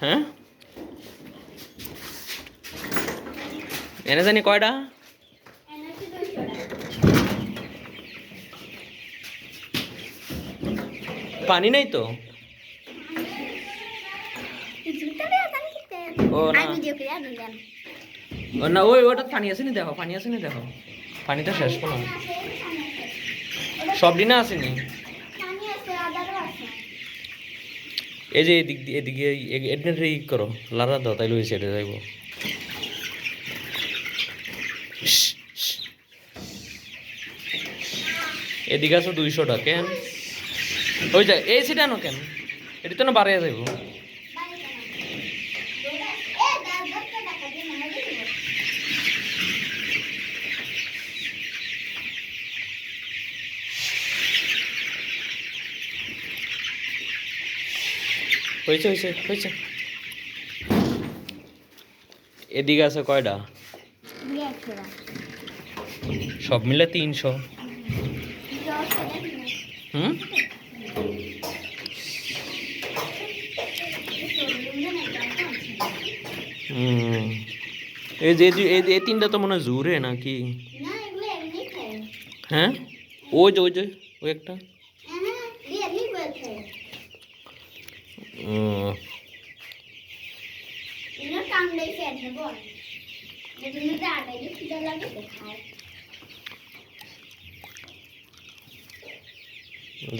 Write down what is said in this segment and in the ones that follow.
হ্যাঁ এনে জানি কয়টা পানি নাই তো ও না ও না ওই ওটা পানি আসেনি দেখো পানিটা শেষ করো সব দিনে আসেনি এই যে এদিকে এদিকে ই করো লারা দাও তাইলে ওই সাইডে যাইব এদিকে আছে 200 টাকা কেন ওই যে এই সিটা আনো কেন এটি তো না বাড়িয়ে যাইব হয়েছে এদিকে আছে কয়টা সব মিলে 300 হুম এই যে এই তিনটা তো মনে হয় জুড়ে নাকি হ্যাঁ ওই যে ওই একটা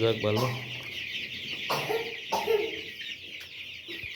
যাক ভালো